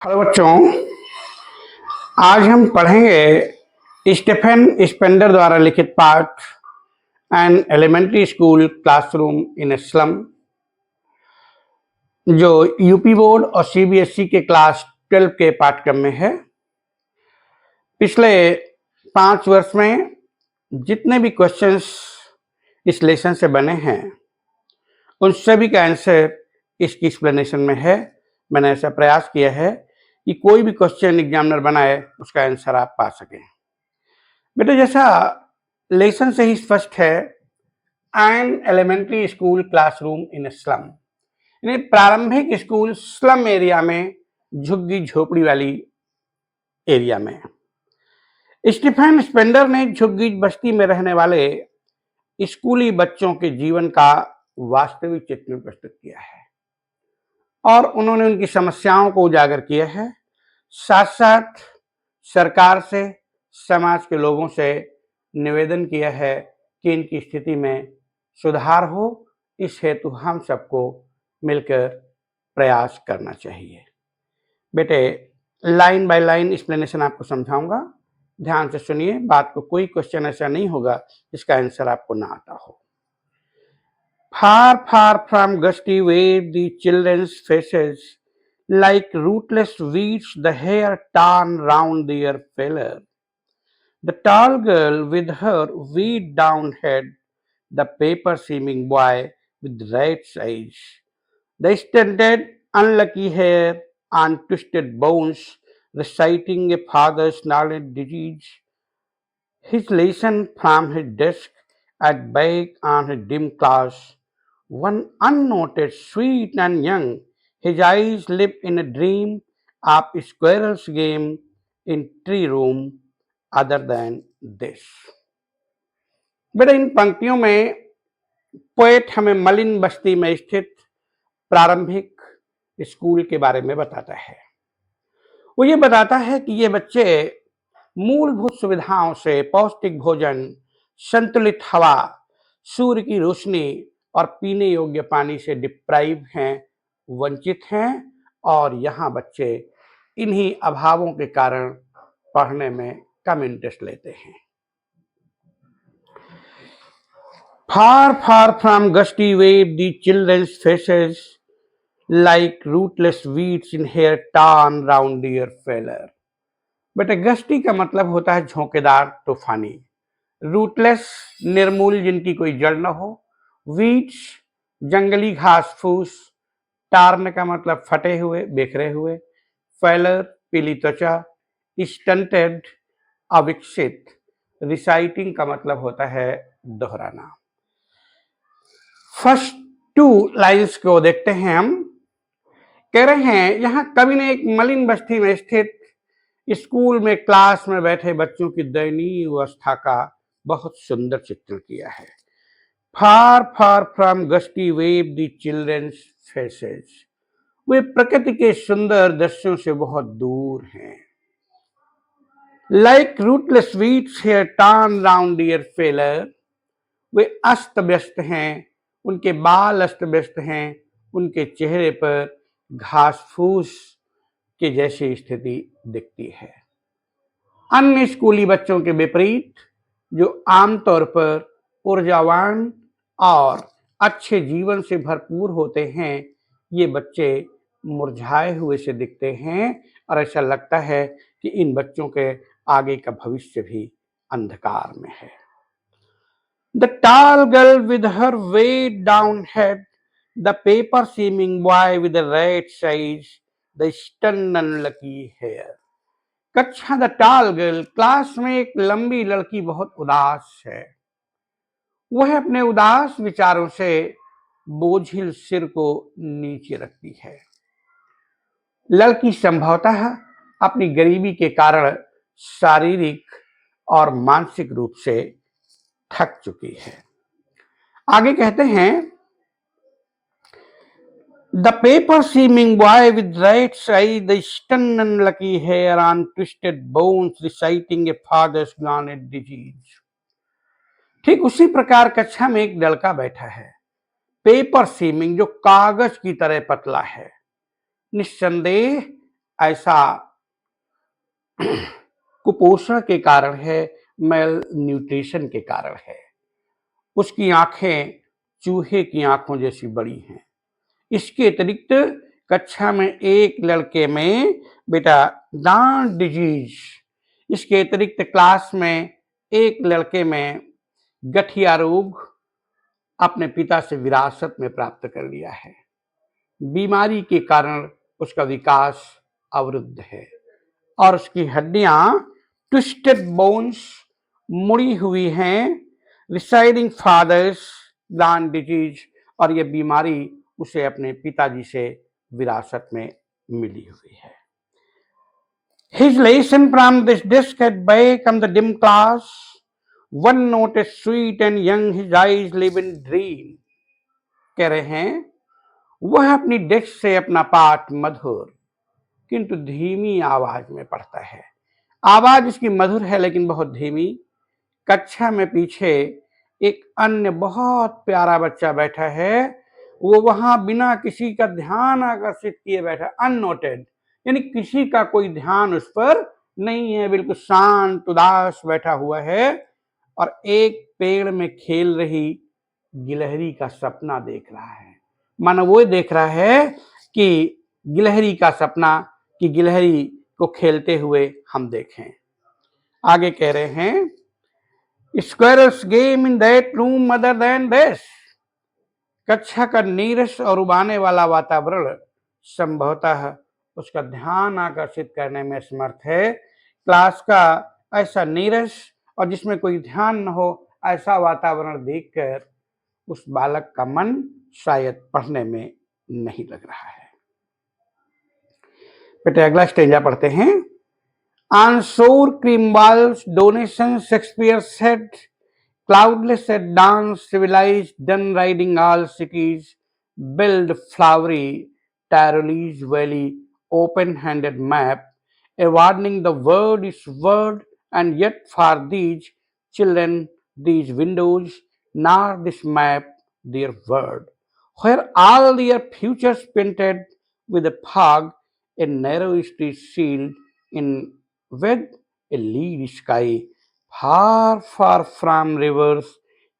Hello बच्चों, आज हम पढ़ेंगे स्टीफन स्पेंडर द्वारा लिखित पाठ an elementary school classroom in slum, जो यूपी बोर्ड और सीबीएसई के क्लास 12 के पाठ्यक्रम में है। पिछले 5 वर्ष में जितने भी क्वेश्चंस इस लेसन से बने हैं उन सभी का आंसर इसकी एक्सप्लेनेशन में है। मैंने ऐसा प्रयास किया है कि कोई भी क्वेश्चन एग्जामिनर बनाए उसका आंसर आप पा सकें। बेटा, जैसा लेसन से ही स्पष्ट है, an elementary school classroom in slum, यानी प्रारंभिक स्कूल स्लम एरिया में, झुग्गी झोपड़ी वाली एरिया में। स्टीफन स्पेंडर ने झुग्गी बस्ती में रहने वाले स्कूली बच्चों के जीवन का वास्तविक चित्रण प्रस्तुत किया है और उन्होंने उनकी समस्याओं को उजागर किया है। साथ साथ सरकार से, समाज के लोगों से निवेदन किया है कि इनकी स्थिति में सुधार हो। इस हेतु हम सबको मिलकर प्रयास करना चाहिए। बेटे, लाइन बाय लाइन एक्सप्लेनेशन आपको समझाऊंगा, ध्यान से सुनिए बात को। कोई क्वेश्चन ऐसा नहीं होगा जिसका आंसर आपको ना आता हो। Far, far from gusty wave, the children's faces, like rootless weeds, the hair torn round their pillar. The tall girl with her weed down head, the paper seeming boy with red eyes, the stunted, unlucky hair and twisted bones, reciting a father's gnarled disease. His lesson from his desk at back on his dim class, one unnoticed, sweet and young, his eyes live in a dream of squirrel's game in tree room other than this. बेटा, इन पंक्तियों में poet हमें मलिन बस्ती में स्थित प्रारंभिक school के बारे में बताता है। वो ये बताता है कि ये बच्चे मूलभूत सुविधाओं से, पौष्टिक भोजन, संतुलित हवा, सूर्य की रोशनी और पीने योग्य पानी से डिप्राइव हैं, वंचित हैं, और यहाँ बच्चे इन्हीं अभावों के कारण पढ़ने में कम इंटरेस्ट लेते हैं। Far, far from gusty wave, the children's faces, like rootless weeds in hair torn round their feller. बेटा, गस्टी का मतलब होता है झोंकेदार, तूफानी। रूटलेस, निर्मूल, जिनकी कोई जड़ न हो। वीड्स, जंगली घास फूस। टार्न का मतलब फटे हुए, बिखरे हुए। फेलर, पीली त्वचा। स्टंटेड, अविकसित। रिसाइटिंग का मतलब होता है दोहराना। फर्स्ट 2 लाइन्स को देखते हैं हम। कह रहे हैं, यहां कवि ने एक मलिन बस्ती में स्थित स्कूल में क्लास में बैठे बच्चों की दयनीय अवस्था का बहुत सुंदर चित्रण किया है। Far far from gusty wave the children's faces, वे प्रकृति के सुंदर दृश्यों से बहुत दूर हैं। Like rootless weeds hair torn round their pallor, वे अस्त व्यस्त हैं, उनके बाल अस्त व्यस्त हैं, उनके चेहरे पर घास फूस के जैसी स्थिति दिखती है। अन्य स्कूली बच्चों के विपरीत, जो आमतौर पर ऊर्जावान और अच्छे जीवन से भरपूर होते हैं, ये बच्चे मुरझाए हुए से दिखते हैं और ऐसा लगता है कि इन बच्चों के आगे का भविष्य भी अंधकार में है। The tall girl with her weighed down head, the paper seeming boy with the red eyes, the stunned unlucky hair. कक्षा द टाल गर्ल, क्लास में एक लंबी लड़की बहुत उदास है। वह अपने उदास विचारों से बोझिल सिर को नीचे रखती है। लड़की संभवतः अपनी गरीबी के कारण शारीरिक और मानसिक रूप से थक चुकी है। आगे कहते हैं, The paper seeming boy with right side, the stunned unlucky hair and twisted bones, reciting a father's gnarled disease. ठीक उसी प्रकार कक्षा में एक लड़का बैठा है, पेपर सीमिंग, जो कागज की तरह पतला है। निस्संदेह ऐसा कुपोषण के कारण है, मेल न्यूट्रिशन के कारण है। उसकी आंखें चूहे की आंखों जैसी बड़ी हैं। इसके अतिरिक्त कक्षा में एक लड़के में बेटा डांट डिजीज, इसके अतिरिक्त क्लास में एक लड़के में गठिया रोग अपने पिता से विरासत में प्राप्त कर लिया है। बीमारी के कारण उसका विकास अवरुद्ध है और उसकी हड्डियां ट्विस्टेड बोन्स मुड़ी हुई हैं। रिसाइडिंग फादर्स डांट डिजीज, और यह बीमारी उसे अपने पिताजी से विरासत में मिली हुई है। His lesson from this desk had become the dim class. One note is sweet and young, his eyes live in dream. कह रहे हैं वह अपनी डेस्क से अपना पाठ मधुर किंतु धीमी आवाज में पढ़ता है। आवाज इसकी मधुर है लेकिन बहुत धीमी। कक्षा में पीछे एक अन्य बहुत प्यारा बच्चा बैठा है, वो वहां बिना किसी का ध्यान आकर्षित किए बैठा, अननोटेड, यानी किसी का कोई ध्यान उस पर नहीं है, बिल्कुल शांत उदास बैठा हुआ है और एक पेड़ में खेल रही गिलहरी का सपना देख रहा है। मानो वो देख रहा है कि गिलहरी का सपना, कि गिलहरी को खेलते हुए हम देखें। आगे कह रहे हैं Squirrels game in that room other than this. कक्षा का नीरस और उबाने वाला वातावरण संभवतः उसका ध्यान आकर्षित करने में समर्थ है। क्लास का ऐसा नीरस और जिसमें कोई ध्यान न हो ऐसा वातावरण देखकर उस बालक का मन शायद पढ़ने में नहीं लग रहा है। बेटे अगला स्टेंजा पढ़ते हैं। On shore Grimwald's donation, Shakespeare said, cloudless at dawn, civilized, done riding all cities, build flowery Tyrolese valley, open-handed map, awarding the word is word, and yet for these children, these windows, nor this map their word, where all their futures painted with a fog, a narrow street sealed in with a lead sky, far, far from rivers,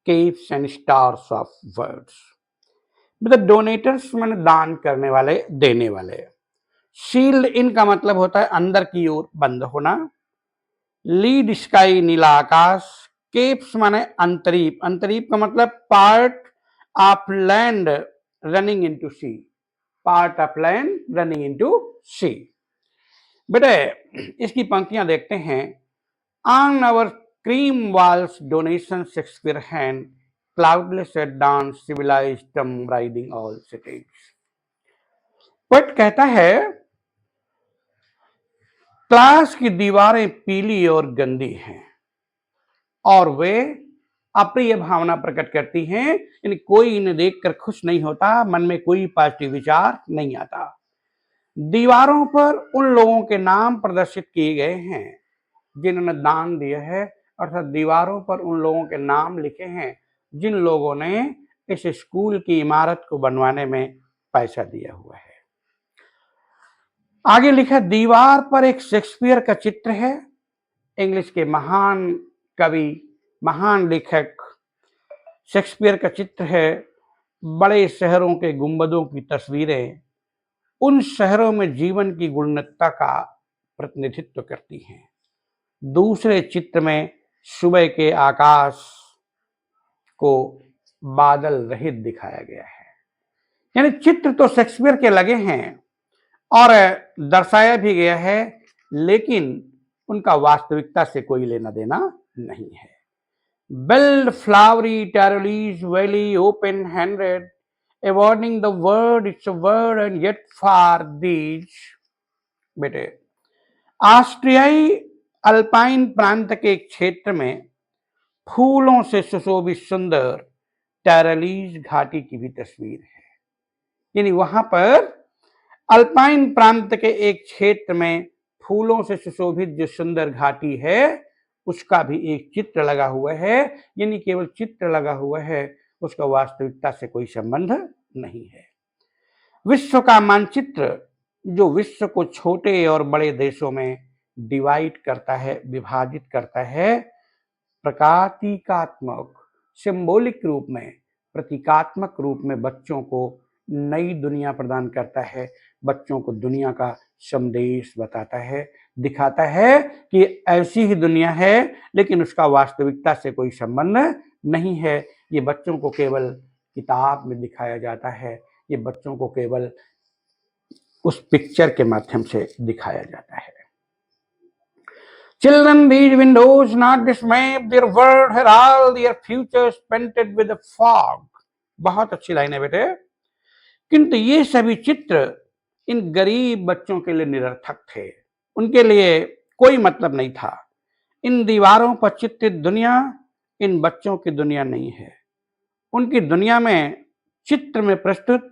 caves and stars of words. मतलब डोनेटर्स मैंने दान करने वाले, देने वाले। Shield इन का मतलब होता है अंदर की ओर बंद होना। लीड स्काई नीला आकाश। केप्स माने अंतरीप, अंतरीप का मतलब part of land running into sea, part of land running into sea. बेटे इसकी पंक्तियां देखते हैं। On our cream walls donation Shakespeare hand, cloudless at dawn, civilized dome riding all cities. Poet कहता है क्लास की दीवारें पीली और गंदी हैं और वे अप्रिय भावना प्रकट करती हैं, यानी कोई इन्हें देखकर खुश नहीं होता, मन में कोई पॉजिटिव विचार नहीं आता। दीवारों पर उन लोगों के नाम प्रदर्शित किए गए हैं जिन्होंने दान दिया है, अर्थात दीवारों पर उन लोगों के नाम लिखे हैं जिन लोगों ने इस स्कूल की इमारत को बनवाने में पैसा दिया हुआ है। आगे लिखा दीवार पर एक शेक्सपियर का चित्र है, इंग्लिश के महान कवि, महान लेखक शेक्सपियर का चित्र है। बड़े शहरों के गुंबदों की तस्वीरें उन शहरों में जीवन की गुणवत्ता का प्रतिनिधित्व करती हैं। दूसरे चित्र में सुबह के आकाश को बादल रहित दिखाया गया है। यानी चित्र तो शेक्सपियर के लगे हैं और दर्शाया भी गया है, लेकिन उनका वास्तविकता से कोई लेना देना नहीं है। Build flowery Tyrolese valley, open-handed, awarding the word it's a word, and yet for these। बेटे ऑस्ट्रियाई अल्पाइन प्रांत के एक क्षेत्र में फूलों से सुशोभित सुंदर टैरलीज घाटी की भी तस्वीर है। यानी वहां पर अल्पाइन प्रांत के एक क्षेत्र में फूलों से सुशोभित जो सुंदर घाटी है उसका भी एक चित्र लगा हुआ है। यानी केवल चित्र लगा हुआ है, उसका वास्तविकता से कोई संबंध नहीं है। विश्व का मानचित्र जो विश्व को छोटे और बड़े देशों में डिवाइड करता है, विभाजित करता है, प्रतीकात्मक सिंबॉलिक रूप में, प्रतीकात्मक रूप में बच्चों को नई दुनिया प्रदान करता है, बच्चों को दुनिया का संदेश बताता है, दिखाता है कि ऐसी ही दुनिया है लेकिन उसका वास्तविकता से कोई संबंध नहीं है। ये बच्चों को केवल किताब में दिखाया जाता है, ये बच्चों को केवल उस पिक्चर के माध्यम से दिखाया जाता है। Children, these windows, not this map, their world had all their futures painted with a fog. बहुत अच्छी लाइन है बेटे। किंतु ये सभी चित्र इन गरीब बच्चों के लिए निरर्थक थे, उनके लिए कोई मतलब नहीं था। इन दीवारों पर चित्रित दुनिया इन बच्चों की दुनिया नहीं है। उनकी दुनिया में चित्र में प्रस्तुत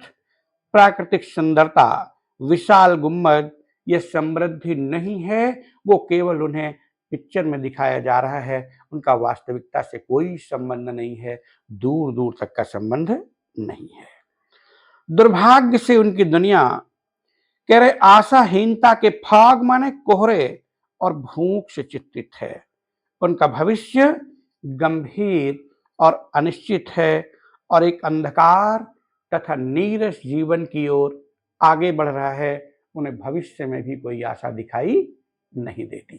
प्राकृतिक सुंदरता, विशाल गुंबद, यह समृद्धि नहीं है, वो केवल उन्हें पिक्चर में दिखाया जा रहा है, उनका वास्तविकता से कोई संबंध नहीं है, दूर दूर तक का संबंध नहीं है। दुर्भाग्य से उनकी दुनिया कह रहे आशाहीनता के फाग माने कोहरे और भूख से चित्रित है। उनका भविष्य गंभीर और अनिश्चित है और एक अंधकार तथा नीरस जीवन की ओर आगे बढ़ रहा है। उन्हें भविष्य में भी कोई आशा दिखाई नहीं देती।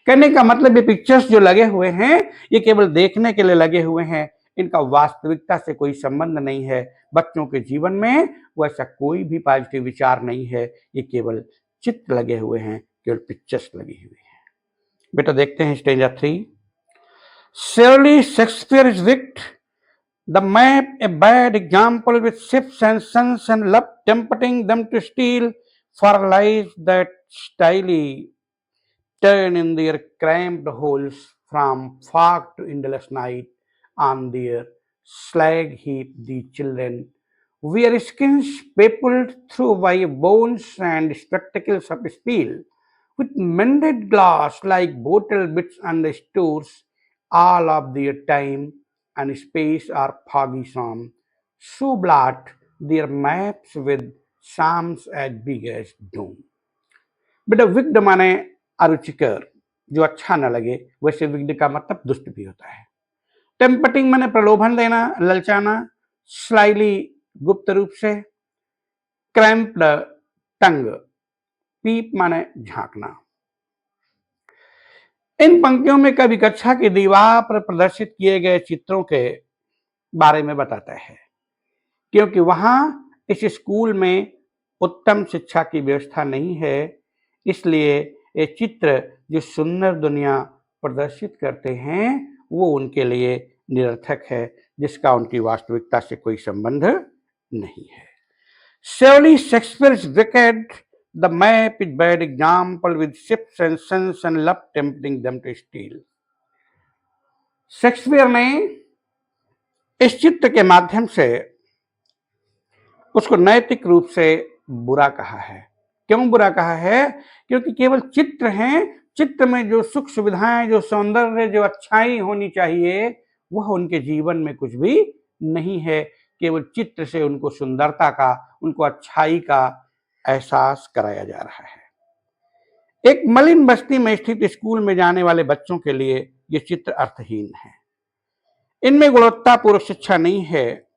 कहने का मतलब ये पिक्चर्स जो लगे हुए हैं ये केवल देखने के लिए लगे हुए हैं, इनका वास्तविकता से कोई संबंध नहीं है। बच्चों के जीवन में वैसा कोई भी पॉजिटिव विचार नहीं है, ये केवल चित्र लगे हुए हैं, केवल पिक्चर्स लगी हुई हैं। बेटा देखते हैं stanza 3। Surely Shakespeare is wicked. The map a bad example with ships and suns and love tempting them to steal for lies that styly turn in their cramped holes from fog to endless night. On their slag heap the children wear skins peopled through by bones and spectacles of steel, with mended glass like bottle bits and the stores. All of their time and space are foggy some, so blot their maps with psalms as big as doom. बेटा विग्ड माने अरुचिकर, जो अच्छा न लगे, वैसे विग्ड का मतलब दुष्ट भी होता है। टेम्पटिंग माने प्रलोभन देना, ललचाना, स्लाइली गुप्त रूप से, क्रैम्प्ड टंग, पीप माने झांकना। इन पंक्तियों में कवि कक्षा की दीवार पर प्रदर्शित किए गए चित्रों के बारे में बताता है, क्योंकि वहां इस स्कूल में उत्तम शिक्षा की व्यवस्था नहीं है, इसलिए ये चित्र जो सुंदर दुनिया प्रदर्शित करते हैं वो उनके लिए निरर्थक है, जिसका उनकी वास्तविकता से कोई संबंध नहीं है। Surely Shakespeare is wicked. The map is bad example with ships and suns and love tempting them to steal. Shakespeare ने इस चित्र के माध्यम से उसको नैतिक रूप से बुरा कहा है। क्यों बुरा कहा है? क्योंकि केवल चित्र हैं, चित्र में जो सुख सुविधाएं, जो सौंदर्य, जो अच्छाई होनी चाहिए वह उनके जीवन में कुछ भी नहीं है। केवल चित्र से उनको सुंदरता का, उनको अच्छाई का एहसास कराया जा रहा है। एक मलिन बस्ती में स्थित स्कूल में जाने वाले बच्चों के लिए ये चित्र अर्थहीन है। इनमें गुणवत्तापूर्ण शिक्षा नहीं है।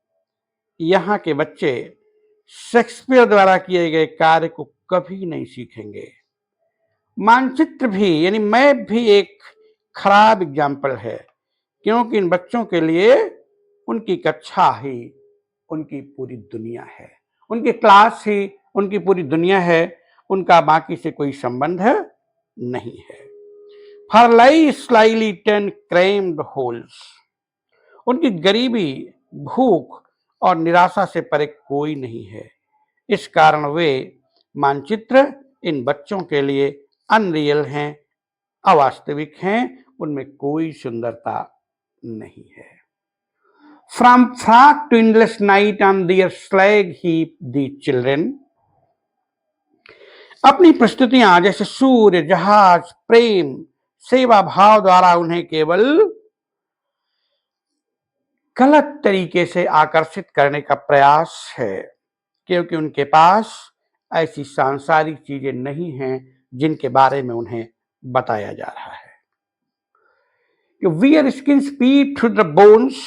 यहाँ के बच्चे शेक्सपियर द्वारा किए गए कार्य को कभी नहीं सीखेंगे। मानचित्र भी यानी मैप भी एक खराब एग्जाम्पल है, क्योंकि इन बच्चों के लिए उनकी कक्षा ही उनकी पूरी दुनिया है, उनकी क्लास ही उनकी पूरी दुनिया है, उनका बाकी से कोई संबंध नहीं है। For lies slyly turn crammed holes. उनकी गरीबी, भूख और निराशा से परे कोई नहीं है। इस कारण वे मानचित्र इन बच्चों के लिए अनरियल हैं, अवास्तविक हैं, उनमें कोई सुंदरता नहीं है। From fog to endless night on their slag heap the children. अपनी प्रस्तुतियां जैसे सूर्य, जहाज, प्रेम, सेवा भाव द्वारा उन्हें केवल गलत तरीके से आकर्षित करने का प्रयास है, क्योंकि उनके पास ऐसी सांसारिक चीजें नहीं हैं जिनके बारे में उन्हें बताया जा रहा है। Wear skin pep through the bones,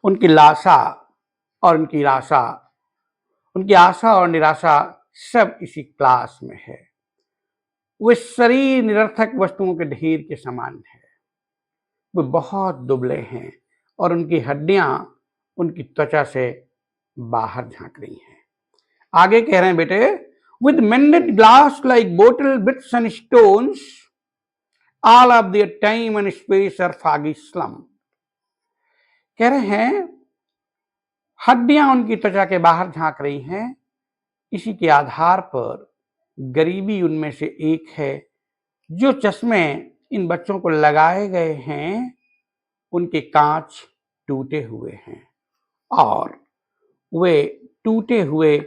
उनकी लाशा और उनकी आशा और निराशा सब इसी क्लास में है। वे शरीर निरर्थक वस्तुओं के ढेर के समान है। वे बहुत दुबले हैं और उनकी हड्डियां उनकी त्वचा से बाहर झांक रही हैं। आगे कह रहे हैं बेटे, with mended glass like bottle bits and stones, all of their time and space are foggy slum. कह रहे हैं हड्डियां उनकी त्वचा के बाहर झांक रही हैं। इसी के आधार पर गरीबी उनमें से एक है। जो चश्मे इन बच्चों को लगाए गए हैं उनके कांच टूटे हुए हैं और वे टूटे हुए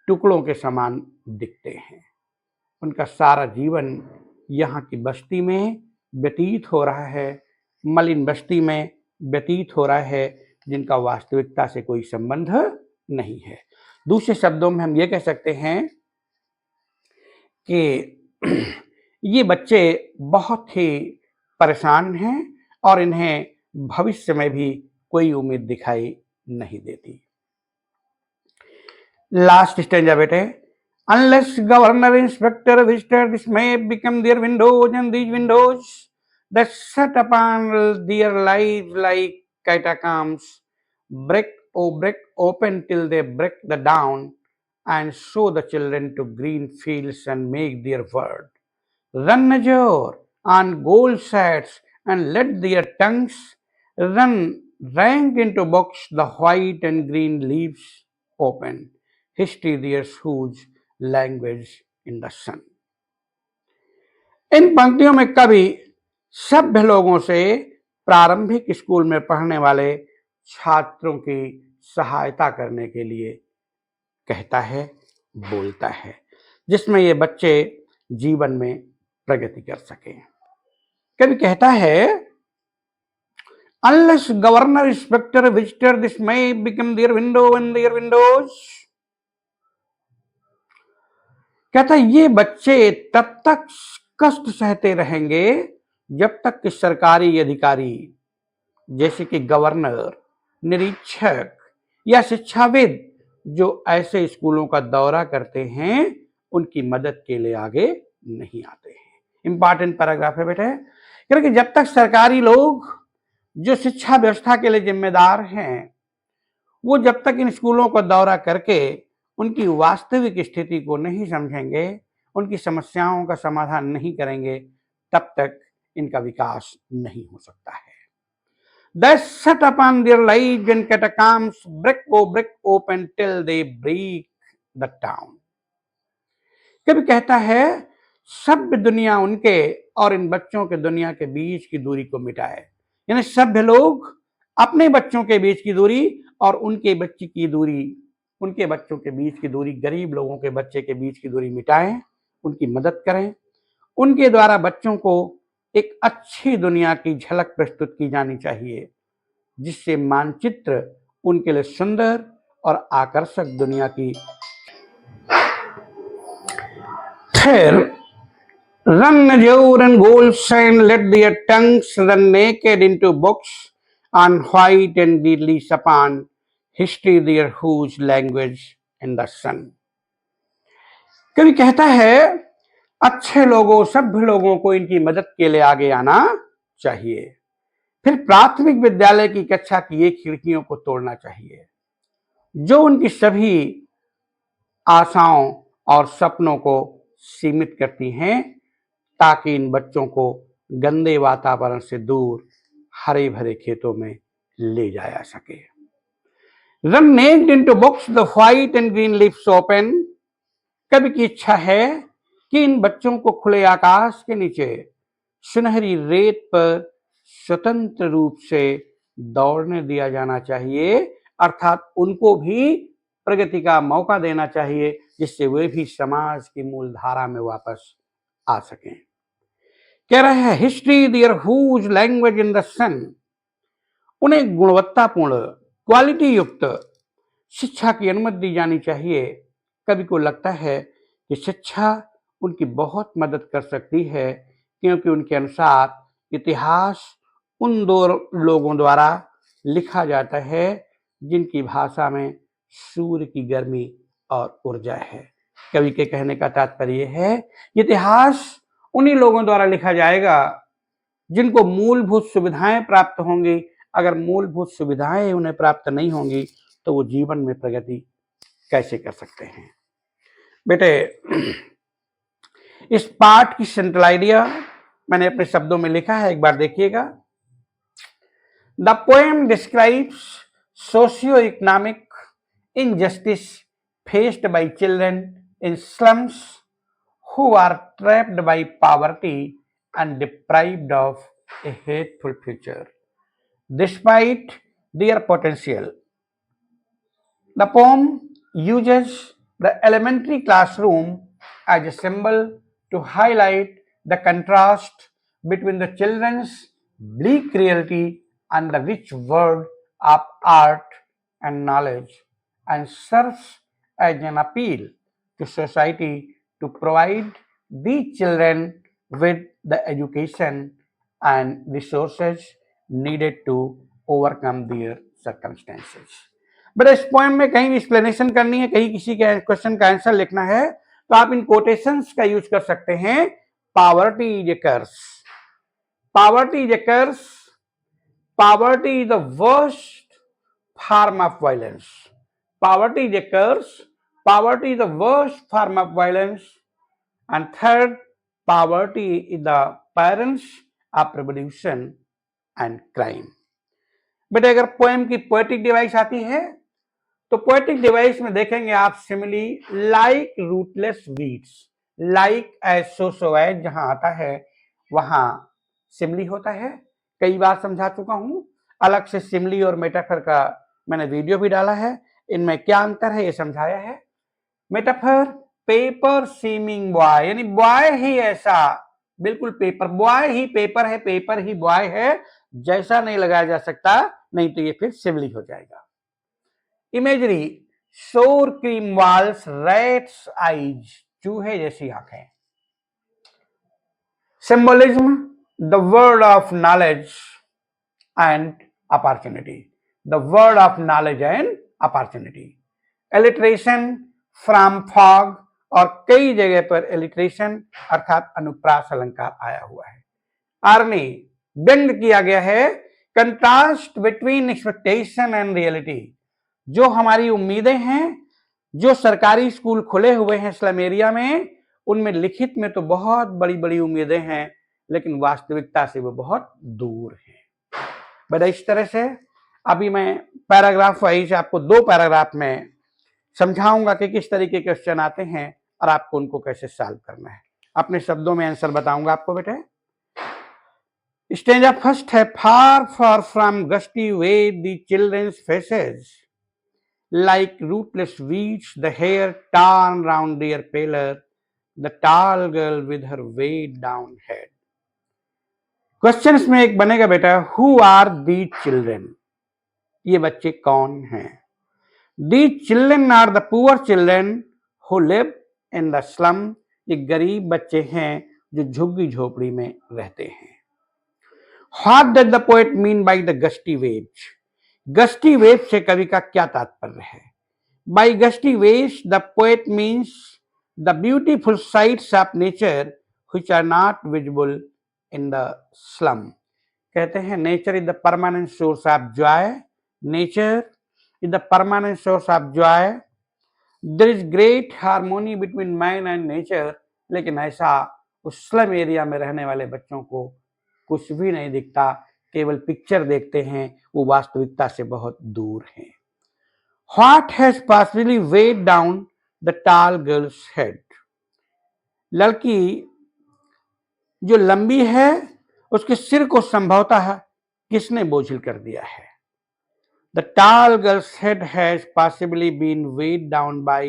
टुकड़ों के समान दिखते हैं। उनका सारा जीवन यहाँ की बस्ती में व्यतीत हो रहा है, मलिन बस्ती में व्यतीत हो रहा है, जिनका वास्तविकता से कोई संबंध नहीं है। दूसरे शब्दों में हम ये कह सकते हैं कि ये बच्चे बहुत ही परेशान हैं और इन्हें भविष्य में भी कोई उम्मीद दिखाई नहीं देती। लास्ट स्टेंजा बेटे, unless governor inspector visitor this may become their windows, and these windows that shut upon their lives like catacombs break open till they break the down and show the children to green fields and make their word run azure on gold sets and let their tongues run rank into books the white and green leaves open history their whose language in the sun। इन पंक्तियों में कवि सभ्य लोगों से प्रारंभिक school में पढ़ने वाले छात्रों की सहायता करने के लिए कहता है, बोलता है, जिसमें ये बच्चे जीवन में प्रगति कर सकें। कवि कहता है, unless governor inspector visitor this may become their window and their windows, कहता है ये बच्चे तब तक कष्ट सहते रहेंगे जब तक कि सरकारी अधिकारी जैसे कि गवर्नर, निरीक्षक या शिक्षाविद जो ऐसे स्कूलों का दौरा करते हैं उनकी मदद के लिए आगे नहीं आते हैं। इंपॉर्टेंट पैराग्राफ है बेटे, क्योंकि जब तक सरकारी लोग जो शिक्षा व्यवस्था के लिए जिम्मेदार हैं वो जब तक इन स्कूलों का दौरा करके उनकी वास्तविक स्थिति को नहीं समझेंगे, उनकी समस्याओं का समाधान नहीं करेंगे, तब तक इनका विकास नहीं हो सकता है। They shut upon their lives and catacombs brick open till they break the town। कभी कहता है सभ्य दुनिया उनके और इन बच्चों के दुनिया के बीच की दूरी को मिटाए, यानी सभ्य लोग अपने बच्चों के बीच की दूरी और उनके बच्चों के बीच की दूरी, गरीब लोगों के बच्चे के बीच की दूरी मिटाएं, उनकी मदद करें। उनके द्वारा बच्चों को एक अच्छी दुनिया की झलक प्रस्तुत की जानी चाहिए जिससे मानचित्र उनके लिए सुंदर और आकर्षक दुनिया की फिर run azure and gold shine, let their tongues run naked into books on white and leaves upon history their whose language in the sun। कभी कहता है अच्छे लोगों, सभ्य लोगों को इनकी मदद के लिए आगे आना चाहिए, फिर प्राथमिक विद्यालय की कक्षा की एक खिड़कियों को तोड़ना चाहिए जो उनकी सभी आशाओं और सपनों को सीमित करती हैं, ताकि इन बच्चों को गंदे वातावरण से दूर हरे भरे खेतों में ले जाया सके। Run naked into books the white and green leaves open। कवि की इच्छा है कि इन बच्चों को खुले आकाश के नीचे सुनहरी रेत पर स्वतंत्र रूप से दौड़ने दिया जाना चाहिए, अर्थात उनको भी प्रगति का मौका देना चाहिए जिससे वे भी समाज की मूल धारा में वापस आ सकें। कह रहे हैं history theirs whose language in the sun, उन्हें गुणवत्तापूर्ण क्वालिटी युक्त शिक्षा की अनुमति दी जानी चाहिए कवि को लगता है कि शिक्षा उनकी बहुत मदद कर सकती है, क्योंकि उनके अनुसार इतिहास उन दो लोगों द्वारा लिखा जाता है जिनकी भाषा में सूर्य की गर्मी और ऊर्जा है। कवि के कहने का तात्पर्य है इतिहास उन्हीं लोगों द्वारा लिखा जाएगा जिनको मूलभूत सुविधाएं प्राप्त होंगी। अगर मूलभूत सुविधाएं उन्हें प्राप्त नहीं होंगी तो वो जीवन में प्रगति कैसे कर सकते हैं। बेटे, इस पाठ की सेंट्रल आइडिया मैंने अपने शब्दों में लिखा है, एक बार देखिएगा। The poem describes socio economic injustice faced by children in slums who are trapped by poverty and deprived of a hateful future despite their potential. The poem uses the elementary classroom as a symbol to highlight the contrast between the children's bleak reality and the rich world of art and knowledge, and serves as an appeal to society to provide these children with the education and resources needed to overcome their circumstances. But इस poem में कहीं explanation करनी है, कहीं किसी के question का answer लिखना है, तो आप इन कोटेशंस का यूज कर सकते हैं। Poverty is a curse, poverty is a curse, poverty is the worst form of violence. Poverty is a curse. Poverty is the worst form of violence. And third, poverty is the parents of revolution and crime. बेटे, अगर poem की poetic device आती है तो poetic device में देखेंगे आप simile like rootless weeds, like as so as जहां आता है वहां सिमिली होता है। कई बार समझा चुका हूं, अलग से सिमिली और मेटाफर का मैंने वीडियो भी डाला है, इनमें क्या अंतर है ये समझाया है। मेटाफर पेपर सीमिंग बॉय, यानी बॉय ही ऐसा, बिल्कुल पेपर बॉय ही पेपर है, पेपर ही बॉय है, जैसा नहीं लगाया जा सकता, नहीं तो ये फिर सिमिली हो जाएगा। इमेजरी सोर क्रीम वाल्स रैट्स आईज, चूहे जैसी आंखें। Symbolism the word of knowledge and opportunity, the word of knowledge and opportunity. Alliteration from fog, और कई जगह पर एलिट्रेशन अर्थात अनुप्रास अलंकार आया हुआ है। आर्मी व्यंग किया गया है contrast between expectation and reality. जो हमारी उम्मीदें हैं, जो सरकारी स्कूल खुले हुए हैं स्लम एरिया में, उनमें लिखित में तो बहुत बड़ी बड़ी उम्मीदें हैं, लेकिन वास्तविकता से वो बहुत दूर हैं। बड़ा इस तरह से अभी मैं पैराग्राफ वाइज आपको 2 पैराग्राफ में समझाऊंगा कि किस तरीके के क्वेश्चन आते हैं और आपको उनको कैसे सॉल्व करना है। अपने शब्दों में आंसर बताऊंगा आपको बेटे। स्टेंजा फर्स्ट है, far far from gusty waves the children's faces like rootless weeds, the hair torn round their pallor, the tall girl with her weighed down head. Questions में एक बनेगा बेटा, हु आर दी चिल्ड्रन, ये बच्चे कौन हैं। The children are the poor children who live in the slum, ये गरीब बच्चे हैं जो झुग्गी झोपड़ी में रहते हैं। What does the poet mean by the gusty waves, gusty waves से कवि का क्या तात्पर्य है। By gusty waves the poet means the beautiful sights of nature which are not visible in the slum. कहते हैं nature is the permanent source of joy, nature is the permanent source of joy, there is great harmony between man and nature, लेकिन ऐसा उस slum area में रहने वाले बच्चों को कुछ भी नहीं दिखता, केवल पिक्चर देखते हैं, वो वास्तविकता से बहुत दूर हैं। What has possibly weighed down the tall girl's head, लड़की जो लंबी है उसके सिर को संभवतः किसने बोझिल कर दिया है। The tall girl's head has possibly been weighed down by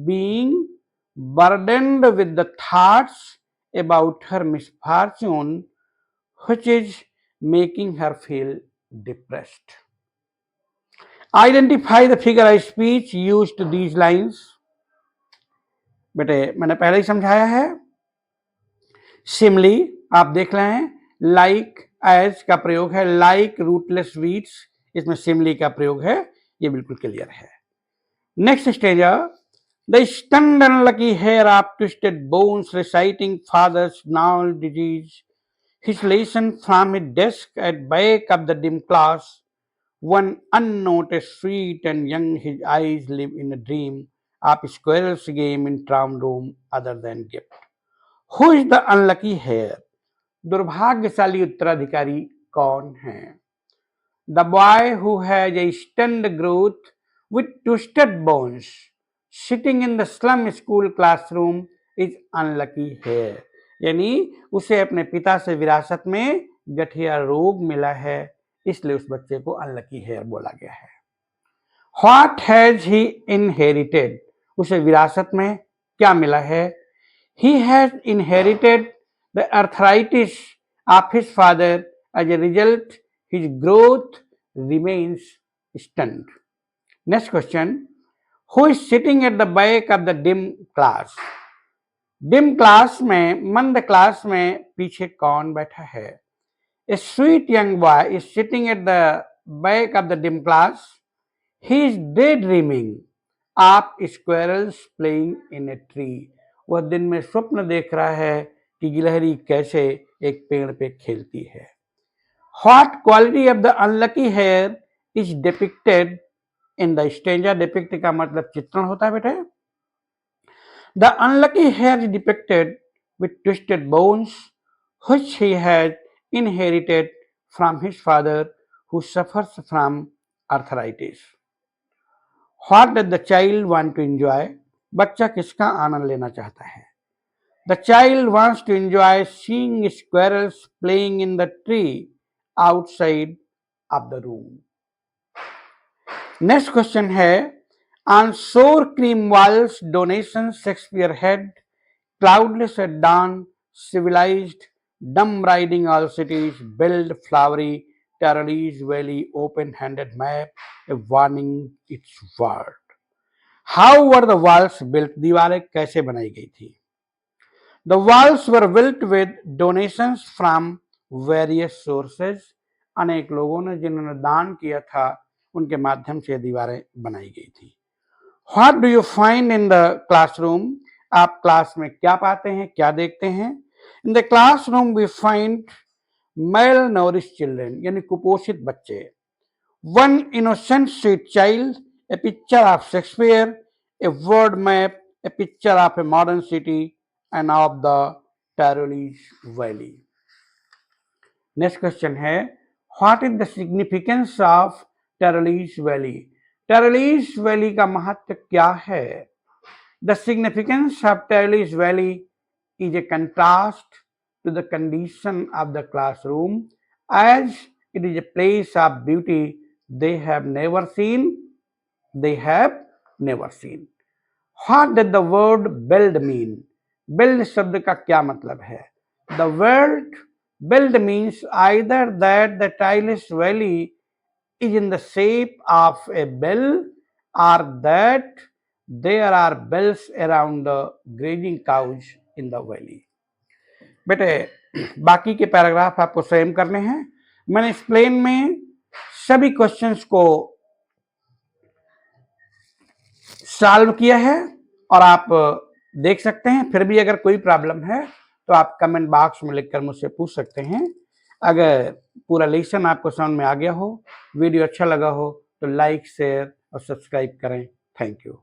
being burdened with the thoughts about her misfortune, which is making her feel depressed. Identify the figure of speech used to these lines. बेटे मैंने पहले ही समझाया है। सिमली आप देख रहे हैं, like as का प्रयोग है, लाइक रूटलेस वीड्स, इसमें सिमली का प्रयोग है, ये बिल्कुल क्लियर है। Next stanza, the stunted unlucky heir of twisted bones reciting father's now disease, his lesson from his desk at back of the dim class, one unnoticed, sweet and young, his eyes live in a dream of squirrel's game in town room other than gift. Who is the unlucky heir? दुर्भाग्यशाली उत्तराधिकारी कौन है? The boy who has a stunned growth with twisted bones sitting in the slum school classroom is unlucky heir. यानी उसे अपने पिता से विरासत में गठिया रोग मिला है, इसलिए उस बच्चे को अनलकी हेयर बोला गया है। What has he inherited? उसे विरासत में क्या मिला है? He has inherited the arthritis of his father. As a result, his growth remains stunned. Next question. Who is sitting at the back of the dim class? Dim class में, मंद class में पीछे कौन बैठा है? A sweet young boy is sitting at the back of the dim class. He is daydreaming of squirrels playing in a tree. वह दिन में स्वप्न देख रहा है कि गिलहरी कैसे एक पेड़ पे खेलती है। What quality of the unlucky hair is depicted in the stanza? Depict का मतलब चित्रण होता है बेटे। The unlucky hair is depicted with twisted bones, which he had inherited from his father, who suffers from arthritis. What does the child want to enjoy? बच्चा किसका आनंद लेना चाहता है? The child wants to enjoy seeing squirrels playing in the tree outside of the room. Next question है, on sour cream walls, donations Shakespeare had, cloudless at dawn, civilized, dumb riding all cities, build flowery, Tyrolese valley, open-handed map, a warning its word. How were the walls built? दीवारें कैसे बनाई गई थी? The walls were built with donations from various sources. अनेक लोगों ने जिन्होंने दान किया था उनके माध्यम से दीवारें बनाई गई थी। What do you find in the classroom? आप क्लास में क्या पाते हैं, क्या देखते हैं? In the classroom we find malnourished children, यानी कुपोषित बच्चे। One innocent sweet child, a picture of Shakespeare, a word map, a picture of a modern city and of the Tyrolese valley. Next question है, what is the significance of Tyrolese valley? Tyrolese valley का महत्व क्या है? The significance of Tyrolese valley is a contrast to the condition of the classroom, as it is a place of beauty they have never seen. What did the word build mean? Build शब्द का क्या मतलब है? The word build means either that the Tyrolese valley is in the shape of a bell, or that there are bells around the grazing cows in the valley. बेटे बाकी के paragraph आपको स्वयं करने हैं। मैंने इस प्लेन में सभी क्वेश्चंस को सॉल्व किया है और आप देख सकते हैं। फिर भी अगर कोई प्रॉब्लम है तो आप कमेंट बॉक्स में लिखकर मुझसे पूछ सकते हैं। अगर पूरा लेसन आपको समझ में आ गया हो, वीडियो अच्छा लगा हो तो लाइक, शेयर और सब्सक्राइब करें। Thank you.